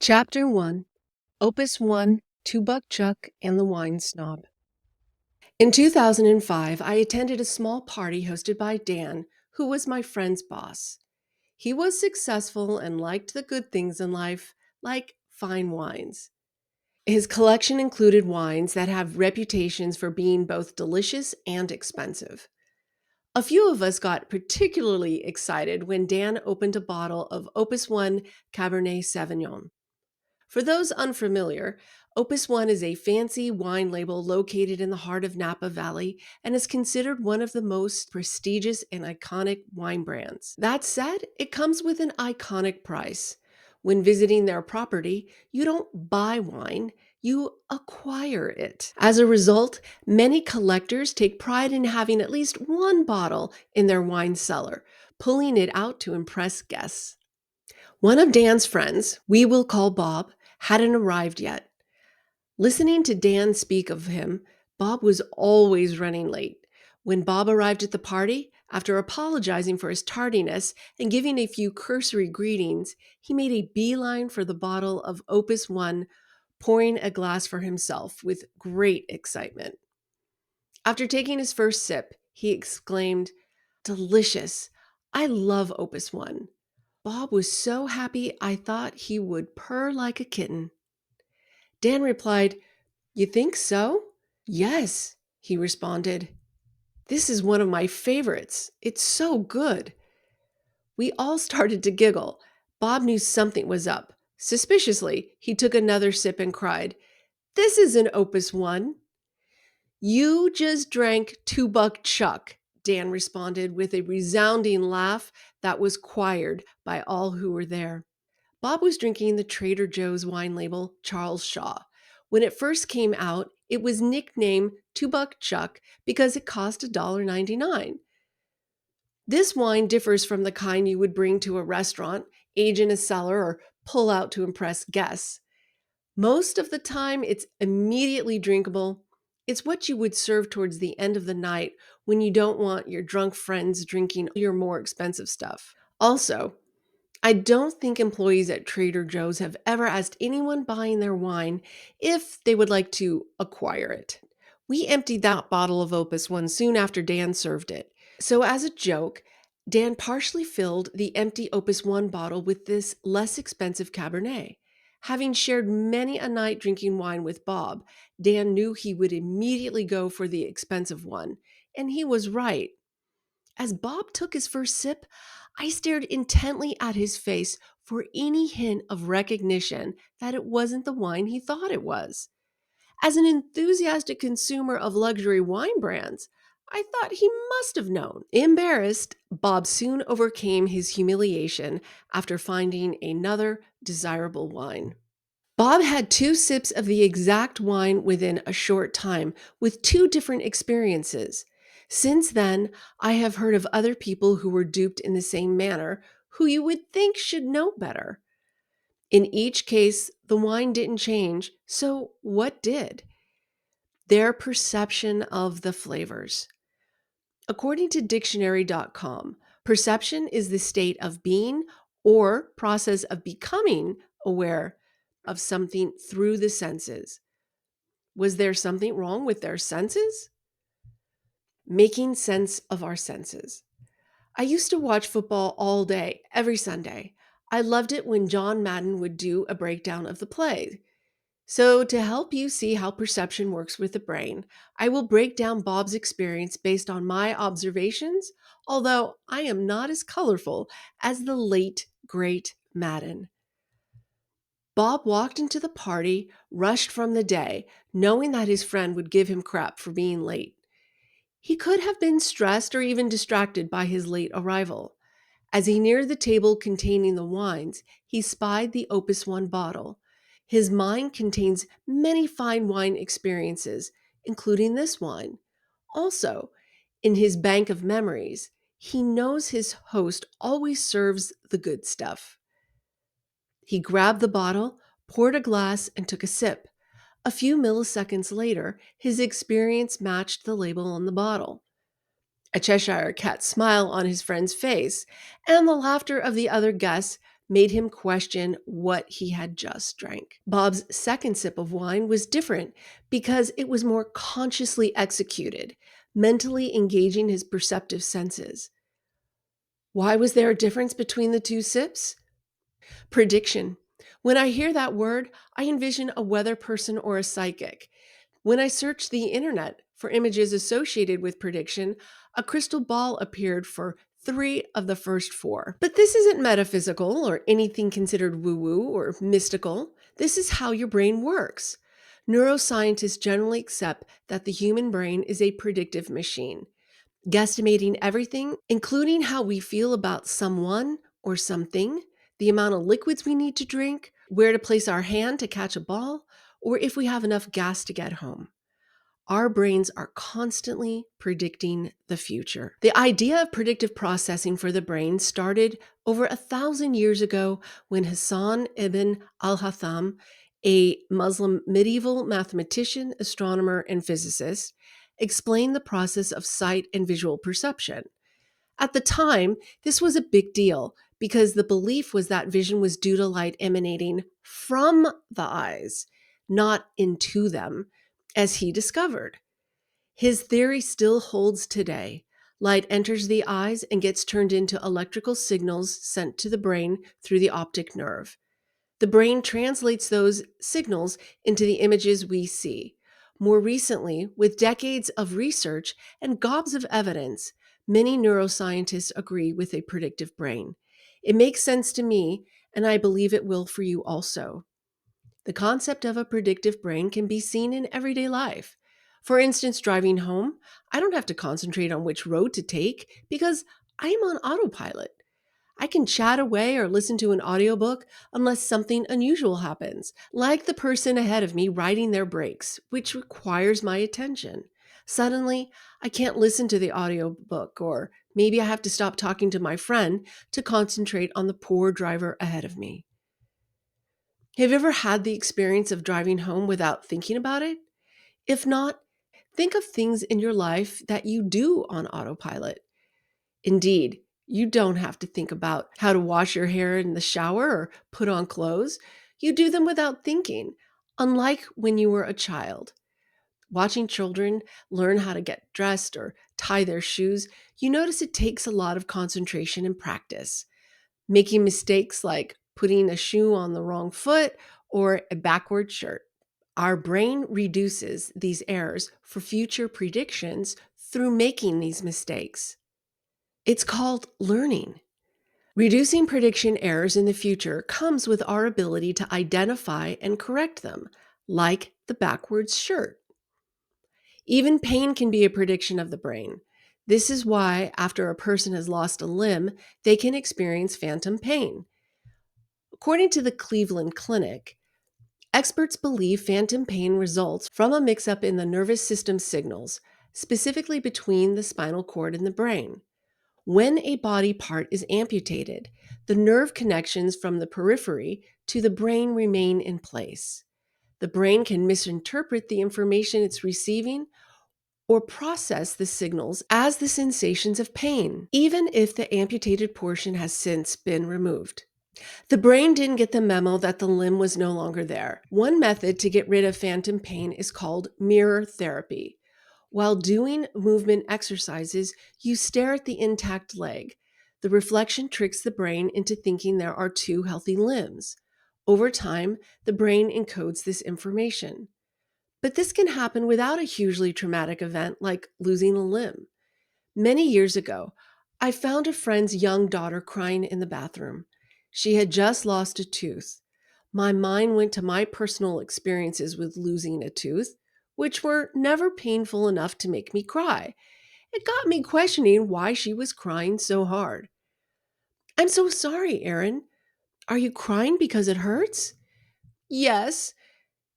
Chapter 1 Opus 1 Two-Buck Chuck and the Wine Snob. In 2005, I attended a small party hosted by Dan, who was my friend's boss. He was successful and liked the good things in life, like fine wines. His collection included wines that have reputations for being both delicious and expensive. A few of us got particularly excited when Dan opened a bottle of Opus 1 Cabernet Sauvignon. For those unfamiliar, Opus One is a fancy wine label located in the heart of Napa Valley and is considered one of the most prestigious and iconic wine brands. That said, it comes with an iconic price. When visiting their property, you don't buy wine, you acquire it. As a result, many collectors take pride in having at least one bottle in their wine cellar, pulling it out to impress guests. One of Dan's friends, we will call Bob, hadn't arrived yet. Listening to Dan speak of him, Bob was always running late. When Bob arrived at the party, after apologizing for his tardiness and giving a few cursory greetings, he made a beeline for the bottle of Opus One, pouring a glass for himself with great excitement. After taking his first sip, he exclaimed, "Delicious! I love Opus One." Bob was so happy I thought he would purr like a kitten. Dan replied, "You think so?" "Yes," he responded. "This is one of my favorites. It's so good." We all started to giggle. Bob knew something was up. Suspiciously, he took another sip and cried, "This isn't Opus One." "You just drank Two-Buck Chuck," Dan responded with a resounding laugh that was choired by all who were there. Bob was drinking the Trader Joe's wine label Charles Shaw. When it first came out, it was nicknamed Two-Buck Chuck because it cost $1.99. This wine differs from the kind you would bring to a restaurant, age in a cellar, or pull out to impress guests. Most of the time, it's immediately drinkable. It's what you would serve towards the end of the night when you don't want your drunk friends drinking your more expensive stuff. Also, I don't think employees at Trader Joe's have ever asked anyone buying their wine if they would like to acquire it. We emptied that bottle of Opus One soon after Dan served it. So, as a joke, Dan partially filled the empty Opus One bottle with this less expensive Cabernet. Having shared many a night drinking wine with Bob, Dan knew he would immediately go for the expensive one. And he was right. As Bob took his first sip, I stared intently at his face for any hint of recognition that it wasn't the wine he thought it was. As an enthusiastic consumer of luxury wine brands, I thought he must have known. Embarrassed, Bob soon overcame his humiliation after finding another desirable wine. Bob had two sips of the exact wine within a short time, with two different experiences. Since then, I have heard of other people who were duped in the same manner, who you would think should know better. In each case, the wine didn't change, so what did? Their perception of the flavors. According to dictionary.com, perception is the state of being or process of becoming aware of something through the senses. Was there something wrong with their senses? Making sense of our senses. I used to watch football all day, every Sunday. I loved it when John Madden would do a breakdown of the play. So, to help you see how perception works with the brain, I will break down Bob's experience based on my observations, although I am not as colorful as the late, great Madden. Bob walked into the party, rushed from the day, knowing that his friend would give him crap for being late. He could have been stressed or even distracted by his late arrival. As he neared the table containing the wines, he spied the Opus One bottle. His mind contains many fine wine experiences, including this wine. Also, in his bank of memories, he knows his host always serves the good stuff. He grabbed the bottle, poured a glass, and took a sip. A few milliseconds later, his experience matched the label on the bottle. A Cheshire cat smile on his friend's face, and the laughter of the other guests made him question what he had just drank. Bob's second sip of wine was different because it was more consciously executed, mentally engaging his perceptive senses. Why was there a difference between the two sips? Prediction. When I hear that word, I envision a weather person or a psychic. When I searched the internet for images associated with prediction, a crystal ball appeared for three of the first four. But this isn't metaphysical or anything considered woo woo or mystical. This is how your brain works. Neuroscientists generally accept that the human brain is a predictive machine, guesstimating everything, including how we feel about someone or something, the amount of liquids we need to drink, where to place our hand to catch a ball, or if we have enough gas to get home. Our brains are constantly predicting the future. The idea of predictive processing for the brain started over 1,000 years ago when Hassan ibn al-Haytham, a Muslim medieval mathematician, astronomer, and physicist, explained the process of sight and visual perception. At the time, this was a big deal because the belief was that vision was due to light emanating from the eyes, not into them, as he discovered. His theory still holds today. Light enters the eyes and gets turned into electrical signals sent to the brain through the optic nerve. The brain translates those signals into the images we see. More recently, with decades of research and gobs of evidence, many neuroscientists agree with a predictive brain. It makes sense to me, and I believe it will for you also. The concept of a predictive brain can be seen in everyday life. For instance, driving home, I don't have to concentrate on which road to take because I am on autopilot. I can chat away or listen to an audiobook unless something unusual happens, like the person ahead of me riding their brakes, which requires my attention. Suddenly, I can't listen to the audiobook, or maybe I have to stop talking to my friend to concentrate on the poor driver ahead of me. Have you ever had the experience of driving home without thinking about it? If not, think of things in your life that you do on autopilot. Indeed, you don't have to think about how to wash your hair in the shower or put on clothes. You do them without thinking, unlike when you were a child. Watching children learn how to get dressed or tie their shoes, you notice it takes a lot of concentration and practice. Making mistakes like putting a shoe on the wrong foot or a backward shirt. Our brain reduces these errors for future predictions through making these mistakes. It's called learning. Reducing prediction errors in the future comes with our ability to identify and correct them, like the backwards shirt. Even pain can be a prediction of the brain. This is why, after a person has lost a limb, they can experience phantom pain. According to the Cleveland Clinic, experts believe phantom pain results from a mix up in the nervous system signals, specifically between the spinal cord and the brain. When a body part is amputated, the nerve connections from the periphery to the brain remain in place. The brain can misinterpret the information it's receiving or process the signals as the sensations of pain, even if the amputated portion has since been removed. The brain didn't get the memo that the limb was no longer there. One method to get rid of phantom pain is called mirror therapy. While doing movement exercises, you stare at the intact leg. The reflection tricks the brain into thinking there are two healthy limbs. Over time, the brain encodes this information. But this can happen without a hugely traumatic event like losing a limb. Many years ago, I found a friend's young daughter crying in the bathroom. She had just lost a tooth. My mind went to my personal experiences with losing a tooth, which were never painful enough to make me cry. It got me questioning why she was crying so hard. I'm so sorry, Erin. Are you crying because it hurts? Yes,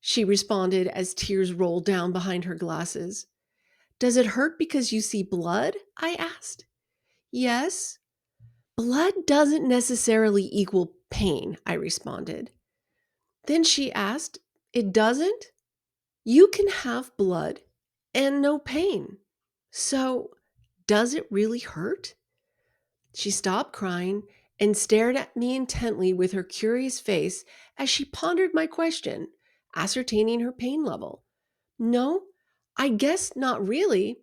she responded as tears rolled down behind her glasses. Does it hurt because you see blood? I asked. Yes. Blood doesn't necessarily equal pain, I responded. Then she asked, It doesn't? You can have blood and no pain. So, does it really hurt? She stopped crying and stared at me intently with her curious face as she pondered my question, ascertaining her pain level. No, I guess not really.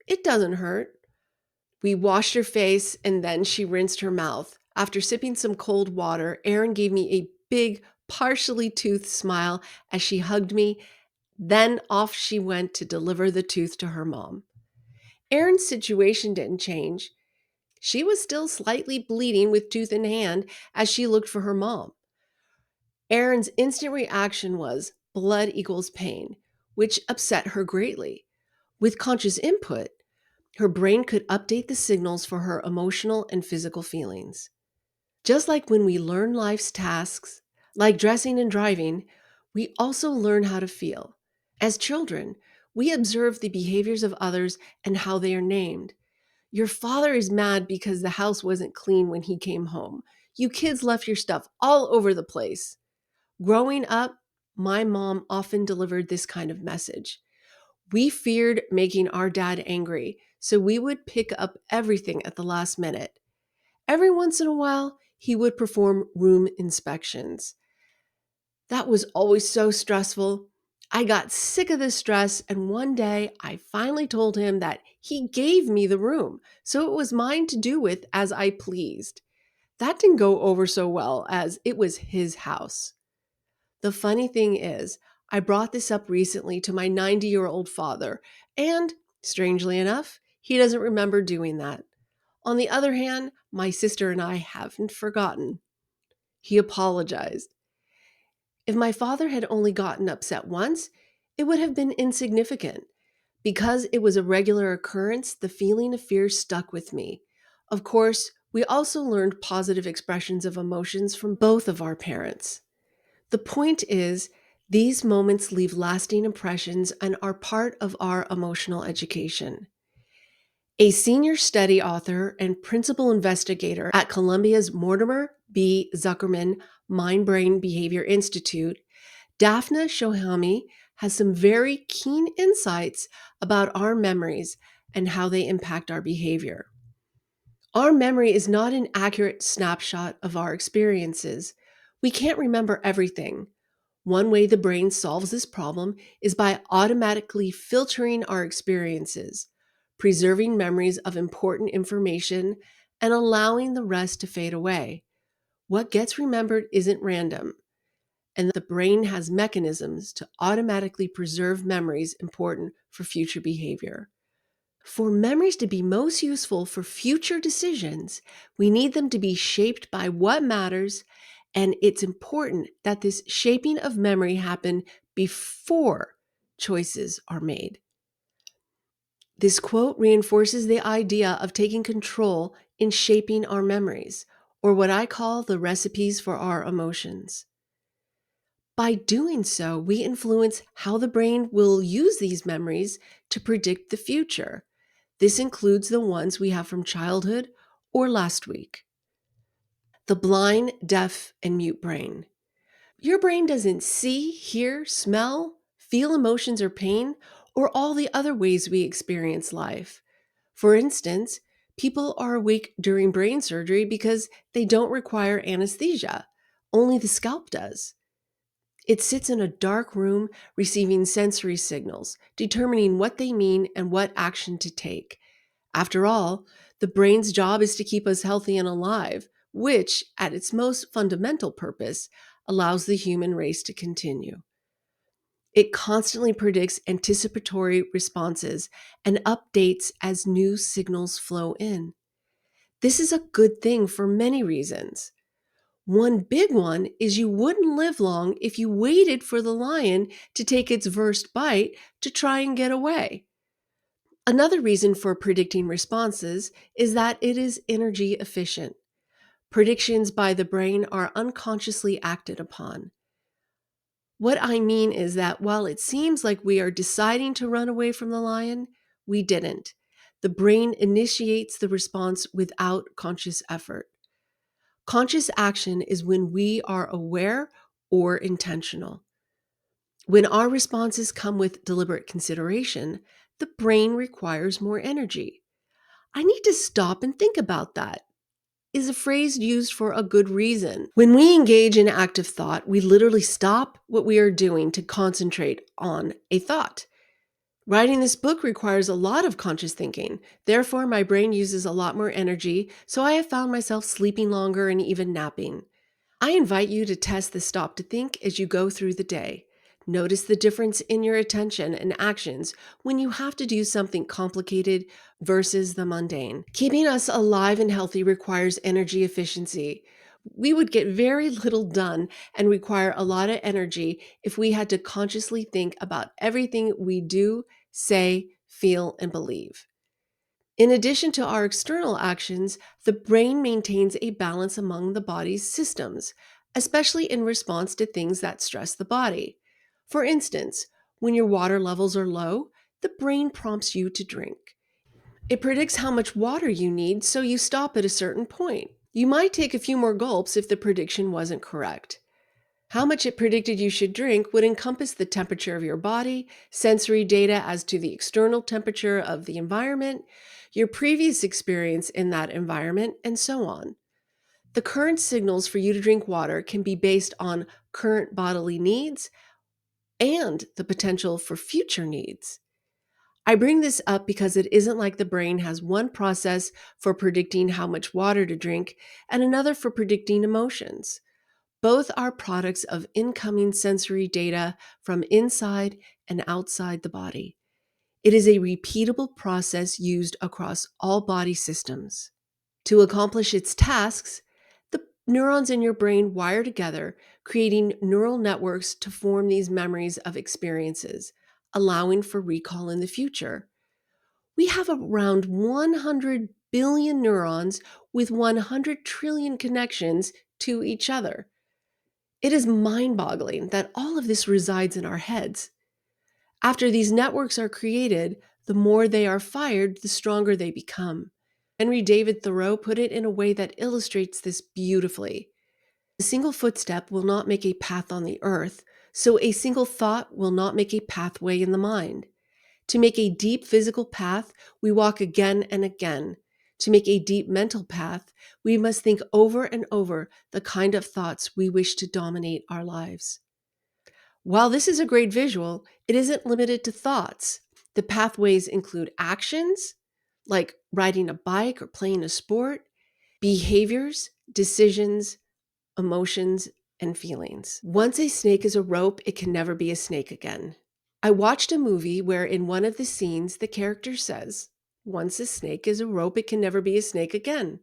It doesn't hurt. We washed her face and then she rinsed her mouth. After sipping some cold water, Erin gave me a big, partially toothed smile as she hugged me. Then off she went to deliver the tooth to her mom. Erin's situation didn't change. She was still slightly bleeding with tooth in hand as she looked for her mom. Erin's instant reaction was blood equals pain, which upset her greatly. With conscious input, her brain could update the signals for her emotional and physical feelings. Just like when we learn life's tasks, like dressing and driving, we also learn how to feel. As children, we observe the behaviors of others and how they are named. Your father is mad because the house wasn't clean when he came home. You kids left your stuff all over the place. Growing up, my mom often delivered this kind of message. We feared making our dad angry, so we would pick up everything at the last minute. Every once in a while, he would perform room inspections. That was always so stressful. I got sick of the stress, and one day I finally told him that he gave me the room, so it was mine to do with as I pleased. That didn't go over so well as it was his house. The funny thing is, I brought this up recently to my 90-year-old father, and strangely enough, he doesn't remember doing that. On the other hand, my sister and I haven't forgotten. He apologized. If my father had only gotten upset once, it would have been insignificant. Because it was a regular occurrence, the feeling of fear stuck with me. Of course, we also learned positive expressions of emotions from both of our parents. The point is, these moments leave lasting impressions and are part of our emotional education. A senior study author and principal investigator at Columbia's Mortimer B. Zuckerman Mind Brain Behavior Institute, Daphna Shohami has some very keen insights about our memories and how they impact our behavior. Our memory is not an accurate snapshot of our experiences. We can't remember everything. One way the brain solves this problem is by automatically filtering our experiences, preserving memories of important information, and allowing the rest to fade away. What gets remembered isn't random, and the brain has mechanisms to automatically preserve memories important for future behavior. For memories to be most useful for future decisions, we need them to be shaped by what matters, and it's important that this shaping of memory happen before choices are made. This quote reinforces the idea of taking control in shaping our memories, or what I call the recipes for our emotions. By doing so, we influence how the brain will use these memories to predict the future. This includes the ones we have from childhood or last week. The blind, deaf, and mute brain. Your brain doesn't see, hear, smell, feel emotions or pain, or all the other ways we experience life. For instance, people are awake during brain surgery because they don't require anesthesia. Only the scalp does. It sits in a dark room receiving sensory signals, determining what they mean and what action to take. After all, the brain's job is to keep us healthy and alive, which, at its most fundamental purpose, allows the human race to continue. It constantly predicts anticipatory responses and updates as new signals flow in. This is a good thing for many reasons. One big one is you wouldn't live long if you waited for the lion to take its first bite to try and get away. Another reason for predicting responses is that it is energy efficient. Predictions by the brain are unconsciously acted upon. What I mean is that while it seems like we are deciding to run away from the lion, we didn't. The brain initiates the response without conscious effort. Conscious action is when we are aware or intentional. When our responses come with deliberate consideration, the brain requires more energy. I need to stop and think about that. is a phrase used for a good reason. When we engage in active thought, we literally stop what we are doing to concentrate on a thought. Writing this book requires a lot of conscious thinking. Therefore, my brain uses a lot more energy, so I have found myself sleeping longer and even napping. I invite you to test the stop to think as you go through the day. Notice the difference in your attention and actions when you have to do something complicated versus the mundane. Keeping us alive and healthy requires energy efficiency. We would get very little done and require a lot of energy if we had to consciously think about everything we do, say, feel, and believe. In addition to our external actions, the brain maintains a balance among the body's systems, especially in response to things that stress the body. For instance, when your water levels are low, the brain prompts you to drink. It predicts how much water you need, so you stop at a certain point. You might take a few more gulps if the prediction wasn't correct. How much it predicted you should drink would encompass the temperature of your body, sensory data as to the external temperature of the environment, your previous experience in that environment, and so on. The current signals for you to drink water can be based on current bodily needs and the potential for future needs. I bring this up because it isn't like the brain has one process for predicting how much water to drink and another for predicting emotions. Both are products of incoming sensory data from inside and outside the body. It is a repeatable process used across all body systems. To accomplish its tasks, the neurons in your brain wire together, creating neural networks to form these memories of experiences, allowing for recall in the future. We have around 100 billion neurons with 100 trillion connections to each other. It is mind-boggling that all of this resides in our heads. After these networks are created, the more they are fired, the stronger they become. Henry David Thoreau put it in a way that illustrates this beautifully. A single footstep will not make a path on the earth, so a single thought will not make a pathway in the mind. To make a deep physical path, we walk again and again. To make a deep mental path, we must think over and over the kind of thoughts we wish to dominate our lives. While this is a great visual, it isn't limited to thoughts. The pathways include actions, like riding a bike or playing a sport, behaviors, decisions, emotions, and feelings. Once a snake is a rope, it can never be a snake again. I watched a movie where in one of the scenes, the character says, "Once a snake is a rope, it can never be a snake again."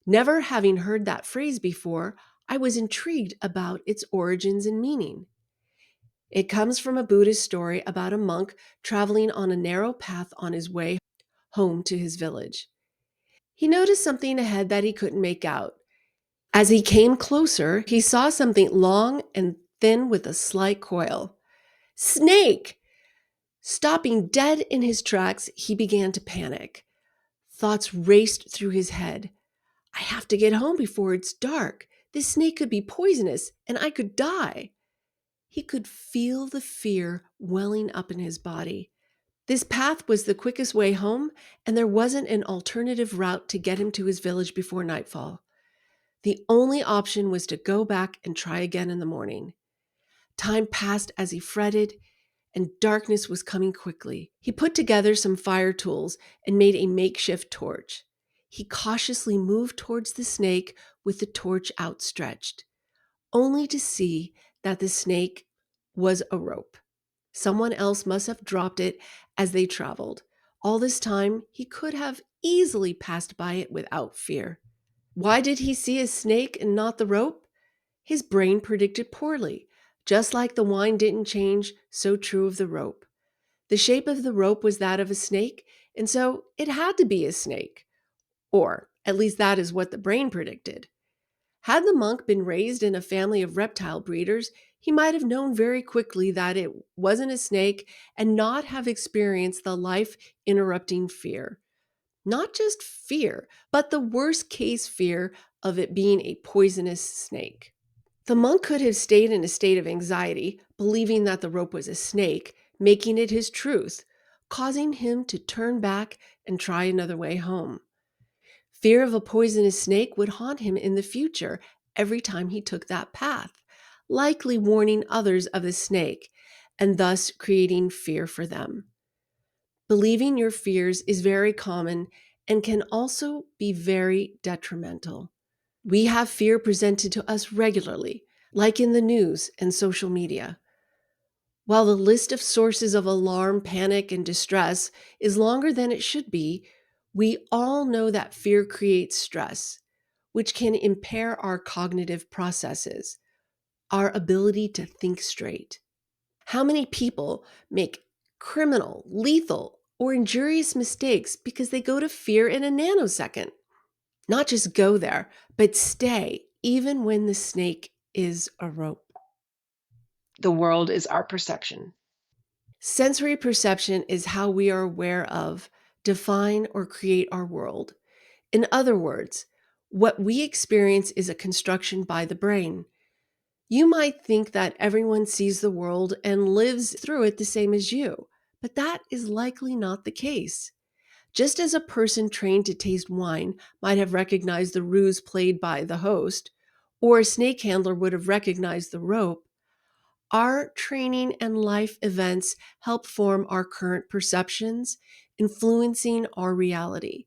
Never having heard that phrase before, I was intrigued about its origins and meaning. It comes from a Buddhist story about a monk traveling on a narrow path on his way home to his village. He noticed something ahead that he couldn't make out. As he came closer, he saw something long and thin with a slight coil. Snake! Stopping dead in his tracks, he began to panic. Thoughts raced through his head. I have to get home before it's dark. This snake could be poisonous and I could die. He could feel the fear welling up in his body. This path was the quickest way home, and there wasn't an alternative route to get him to his village before nightfall. The only option was to go back and try again in the morning. Time passed as he fretted, and darkness was coming quickly. He put together some fire tools and made a makeshift torch. He cautiously moved towards the snake with the torch outstretched, only to see that the snake was a rope. Someone else must have dropped it as they traveled. All this time, he could have easily passed by it without fear. Why did he see a snake and not the rope? His brain predicted poorly. Just like the wine didn't change, so true of the rope. The shape of the rope was that of a snake, and so it had to be a snake. Or, at least that is what the brain predicted. Had the monk been raised in a family of reptile breeders, he might have known very quickly that it wasn't a snake and not have experienced the life-interrupting fear. Not just fear, but the worst case fear of it being a poisonous snake. The monk could have stayed in a state of anxiety, believing that the rope was a snake, making it his truth, causing him to turn back and try another way home. Fear of a poisonous snake would haunt him in the future every time he took that path, likely warning others of the snake and thus creating fear for them. Believing your fears is very common and can also be very detrimental. We have fear presented to us regularly, like in the news and social media. While the list of sources of alarm, panic, and distress is longer than it should be, we all know that fear creates stress, which can impair our cognitive processes, our ability to think straight. How many people make criminal, lethal, or injurious mistakes because they go to fear in a nanosecond? Not just go there, but stay, even when the snake is a rope. The world is our perception. Sensory perception is how we are aware of, define, or create our world. In other words, what we experience is a construction by the brain. You might think that everyone sees the world and lives through it the same as you, but that is likely not the case. Just as a person trained to taste wine might have recognized the ruse played by the host, or a snake handler would have recognized the rope, our training and life events help form our current perceptions, influencing our reality.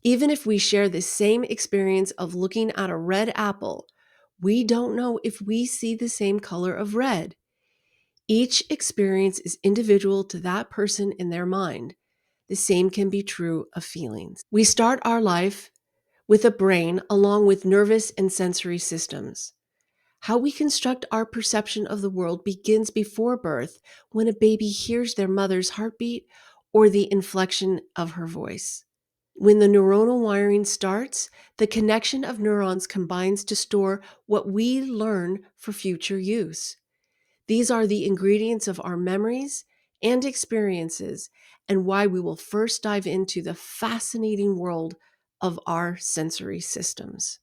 Even if we share the same experience of looking at a red apple, we don't know if we see the same color of red. Each experience is individual to that person in their mind. The same can be true of feelings. We start our life with a brain along with nervous and sensory systems. How we construct our perception of the world begins before birth when a baby hears their mother's heartbeat or the inflection of her voice. When the neuronal wiring starts, the connection of neurons combines to store what we learn for future use. These are the ingredients of our memories and experiences, and why we will first dive into the fascinating world of our sensory systems.